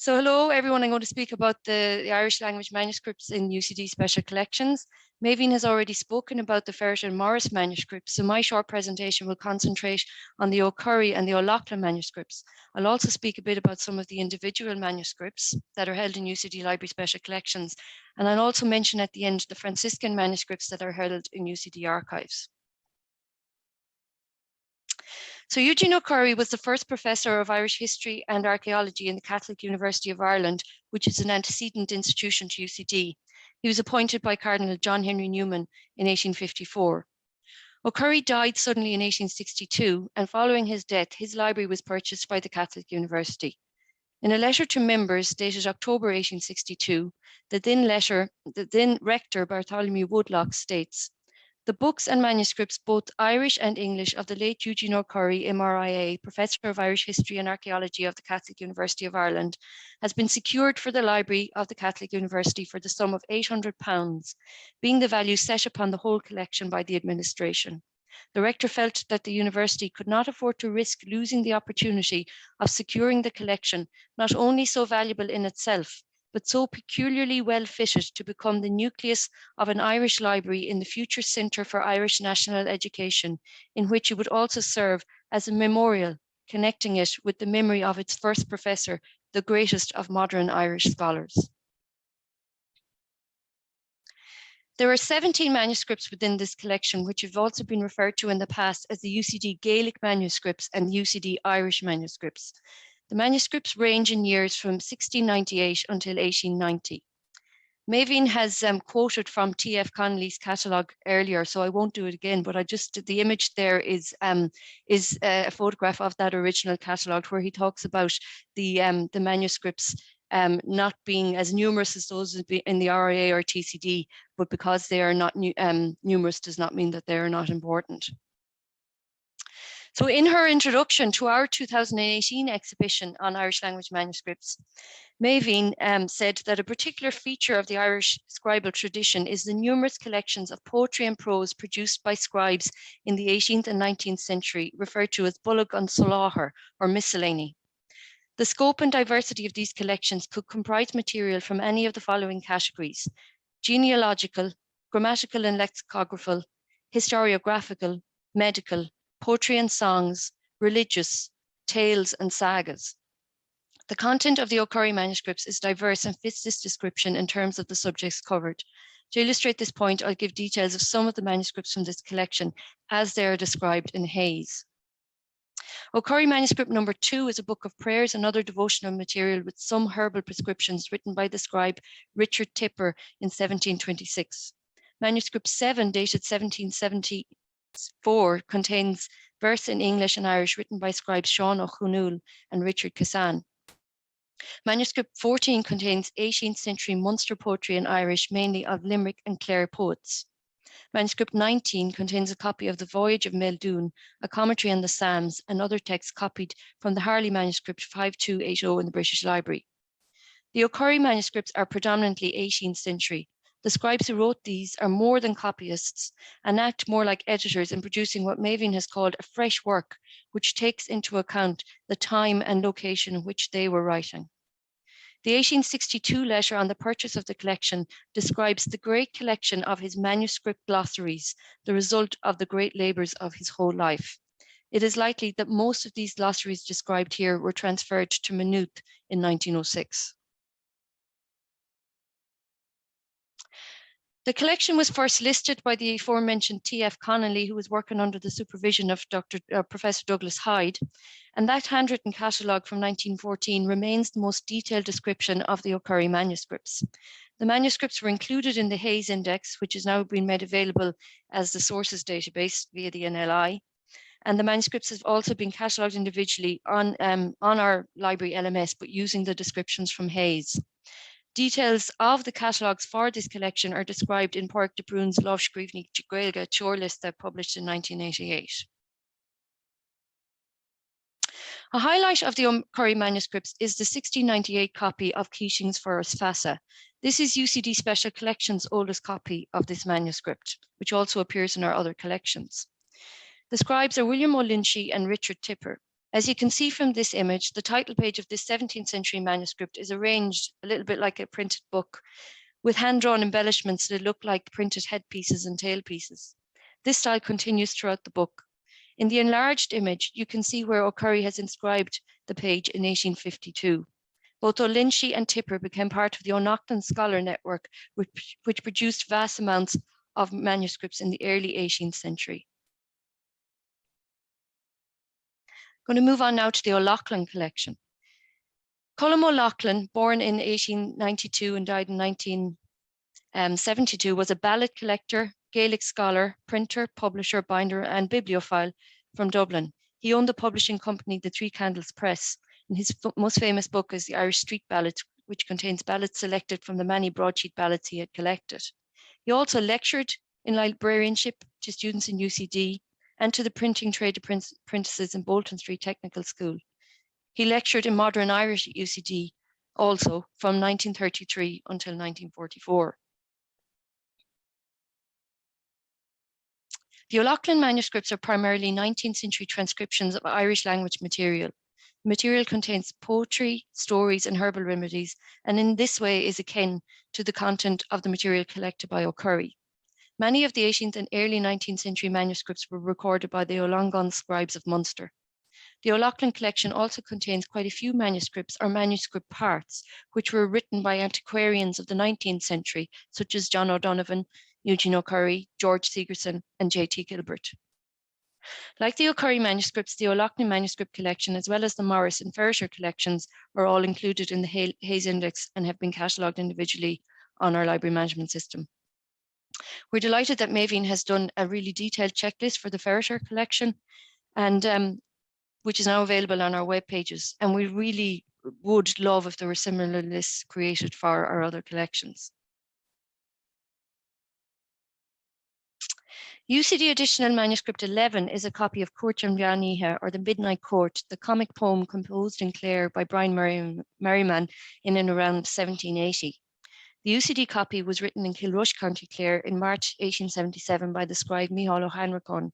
So hello everyone, I'm going to speak about the Irish language manuscripts in UCD Special Collections. Maureen has already spoken about the Ferret and Morris manuscripts, so my short presentation will concentrate on the O'Curry and the Lachlan manuscripts. I'll also speak a bit about some of the individual manuscripts that are held in UCD Library Special Collections, and I'll also mention at the end the Franciscan manuscripts that are held in UCD archives. So Eugene O'Curry was the first professor of Irish history and archaeology in the Catholic University of Ireland, which is an antecedent institution to UCD. He was appointed by Cardinal John Henry Newman in 1854. O'Curry died suddenly in 1862, and following his death, his library was purchased by the Catholic University. In a letter to members dated October 1862, the then rector Bartholomew Woodlock states, "The books and manuscripts, both Irish and English, of the late Eugene O'Curry, MRIA, Professor of Irish History and Archaeology of the Catholic University of Ireland, has been secured for the Library of the Catholic University for the sum of £800, being the value set upon the whole collection by the administration. The rector felt that the university could not afford to risk losing the opportunity of securing the collection, not only so valuable in itself, but so peculiarly well fitted to become the nucleus of an Irish library in the future Centre for Irish National Education, in which it would also serve as a memorial, connecting it with the memory of its first professor, the greatest of modern Irish scholars." There are 17 manuscripts within this collection, which have also been referred to in the past as the UCD Gaelic Manuscripts and UCD Irish Manuscripts. The manuscripts range in years from 1698 until 1890. Maureen has quoted from T.F. Connolly's catalogue earlier, so I won't do it again, but the image there is a photograph of that original catalogue where he talks about the manuscripts not being as numerous as those in the RIA or TCD, but because they are not numerous does not mean that they are not important. So in her introduction to our 2018 exhibition on Irish language manuscripts, Maureen said that a particular feature of the Irish scribal tradition is the numerous collections of poetry and prose produced by scribes in the 18th and 19th century, referred to as Bullock and Soláthair, or miscellany. The scope and diversity of these collections could comprise material from any of the following categories: genealogical, grammatical and lexicographical, historiographical, medical, poetry and songs, religious, tales and sagas. The content of the O'Curry manuscripts is diverse and fits this description in terms of the subjects covered. To illustrate this point, I'll give details of some of the manuscripts from this collection as they are described in Hayes. O'Curry manuscript number 2 is a book of prayers and other devotional material with some herbal prescriptions written by the scribe Richard Tipper in 1726. Manuscript 7, dated 1774, contains verse in English and Irish written by scribes Sean O'Chunul and Richard Cassan. Manuscript 14 contains 18th century Munster poetry in Irish, mainly of Limerick and Clare poets. Manuscript 19 contains a copy of the Voyage of Meldoon, a commentary on the Psalms, and other texts copied from the Harley manuscript 5280 in the British Library. The O'Curry manuscripts are predominantly 18th century. The scribes who wrote these are more than copyists and act more like editors in producing what Maureen has called a fresh work, which takes into account the time and location in which they were writing. The 1862 letter on the purchase of the collection describes the great collection of his manuscript glossaries, the result of the great labours of his whole life. It is likely that most of these glossaries described here were transferred to Maynooth in 1906. The collection was first listed by the aforementioned T.F. Connolly, who was working under the supervision of Professor Douglas Hyde, and that handwritten catalogue from 1914 remains the most detailed description of the O'Curry manuscripts. The manuscripts were included in the Hayes Index, which has now been made available as the sources database via the NLI, and the manuscripts have also been catalogued individually on our library LMS, but using the descriptions from Hayes. Details of the catalogues for this collection are described in Pádraic de Brún's Scríbhinní nGaeilge tour list that published in 1988. A highlight of the O'Curry manuscripts is the 1698 copy of Keating's Foras Fassa. This is UCD Special Collections' oldest copy of this manuscript, which also appears in our other collections. The scribes are William O'Lynchy and Richard Tipper. As you can see from this image, the title page of this 17th century manuscript is arranged a little bit like a printed book, with hand-drawn embellishments that look like printed headpieces and tailpieces. This style continues throughout the book. In the enlarged image, you can see where O'Curry has inscribed the page in 1852. Both O'Lynshee and Tipper became part of the O'Noclan scholar network, which produced vast amounts of manuscripts in the early 18th century. I'm going to move on now to the Lachlan Collection. Colm Lachlan, born in 1892 and died in 1972, was a ballad collector, Gaelic scholar, printer, publisher, binder, and bibliophile from Dublin. He owned the publishing company, the Three Candles Press, and his most famous book is the Irish Street Ballads, which contains ballads selected from the many broadsheet ballads he had collected. He also lectured in librarianship to students in UCD and to the printing trade apprentices in Bolton Street Technical School. He lectured in modern Irish at UCD also from 1933 until 1944. The Lachlan manuscripts are primarily 19th century transcriptions of Irish language material. The material contains poetry, stories, and herbal remedies, and in this way is akin to the content of the material collected by O'Curry. Many of the 18th and early 19th century manuscripts were recorded by the O'Longan scribes of Munster. The Lachlan collection also contains quite a few manuscripts or manuscript parts, which were written by antiquarians of the 19th century, such as John O'Donovan, Eugene O'Curry, George Sigerson, and J.T. Gilbert. Like the O'Curry manuscripts, the Lochlainn manuscript collection, as well as the Morris and Ferriter collections, are all included in the Hayes Index and have been catalogued individually on our library management system. We're delighted that Maven has done a really detailed checklist for the Ferriter collection, and which is now available on our web pages. And we really would love if there were similar lists created for our other collections. Ucd Additional Manuscript 11 is a copy of Cuairt an Bhean-Oíche, or the Midnight Court, the comic poem composed in Clare by Brian Merriman in and around 1780. The Ucd copy was written in Kilrush, County Clare in March 1877 by the scribe Mícheál Ó Hanrachain.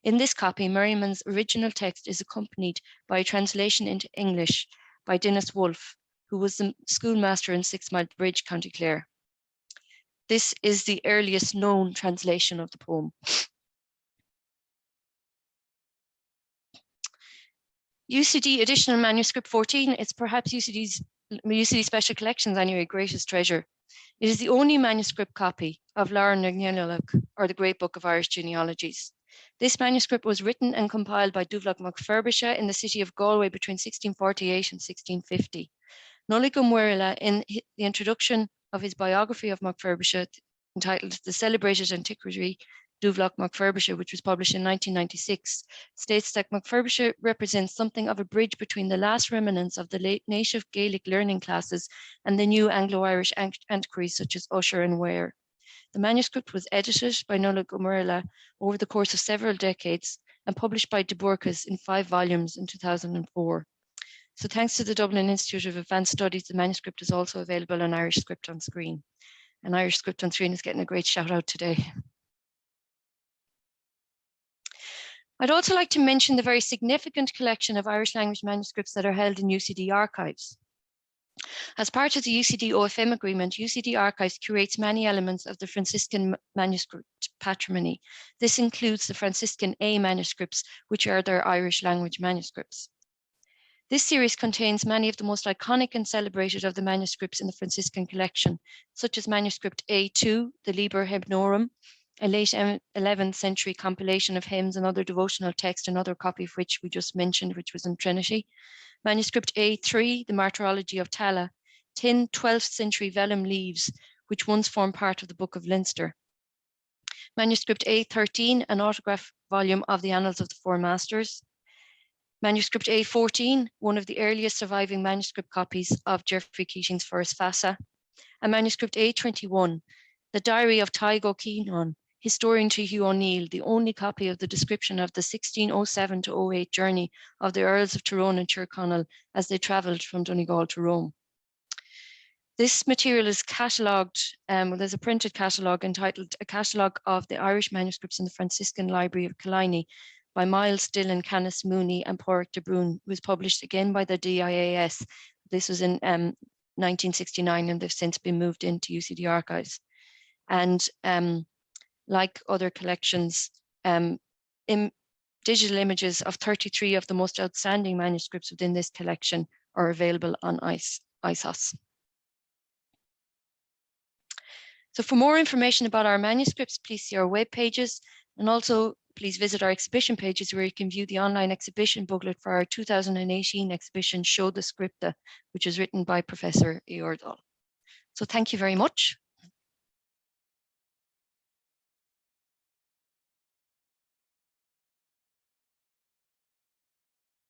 In this copy, Merriman's original text is accompanied by a translation into English by Dennis Wolfe, who was the schoolmaster in 6 Mile Bridge, County Clare. This is the earliest known translation of the poem. Ucd Additional Manuscript 14 is perhaps UCD Special Collections anyway, greatest treasure. It is the only manuscript copy of Lachlan na nGaeilge, or the Great Book of Irish Genealogies. This manuscript was written and compiled by Dubhlach mac Ferbisha in the city of Galway between 1648 and 1650. Nollaig Ó Maorla, in the introduction of his biography of mac Ferbisha, entitled The Celebrated Antiquary Dubhlach mac Ferbisha, which was published in 1996, states that mac Ferbisha represents something of a bridge between the last remnants of the late native Gaelic learning classes and the new Anglo-Irish antiquaries such as Usher and Ware. The manuscript was edited by Nollaig Ó Maorla over the course of several decades and published by De Burkas in 5 volumes in 2004. So thanks to the Dublin Institute of Advanced Studies, the manuscript is also available on Irish Script on Screen. And Irish Script on Screen is getting a great shout out today. I'd also like to mention the very significant collection of Irish language manuscripts that are held in UCD archives. As part of the UCD OFM agreement, UCD Archives curates many elements of the Franciscan manuscript patrimony. This includes the Franciscan A manuscripts, which are their Irish language manuscripts. This series contains many of the most iconic and celebrated of the manuscripts in the Franciscan collection, such as manuscript A2, the Liber Hymnorum, a late 11th century compilation of hymns and other devotional text, another copy of which we just mentioned, which was in Trinity. Manuscript A3, the Martyrology of Tala, 10 12th century vellum leaves, which once formed part of the Book of Leinster. Manuscript A13, an autograph volume of the Annals of the Four Masters. Manuscript A14, one of the earliest surviving manuscript copies of Geoffrey Keating's First Fassa. And manuscript A21, the Diary of Taig O'Keenan, historian to Hugh O'Neill, the only copy of the description of the 1607 to 08 journey of the Earls of Tyrone and Tyrconnell as they travelled from Donegal to Rome. This material is catalogued, there's a printed catalogue entitled A Catalogue of the Irish Manuscripts in the Franciscan Library of Killiney, by Miles Dillon, Canis Mooney, and Pádraic de Brún, was published again by the DIAS. This was in 1969, and they've since been moved into UCD archives. And like other collections, digital images of 33 of the most outstanding manuscripts within this collection are available on ISOS. So for more information about our manuscripts, please see our web pages, and also please visit our exhibition pages where you can view the online exhibition booklet for our 2018 exhibition, Show the Scripta, which is written by Professor Eordal. So thank you very much.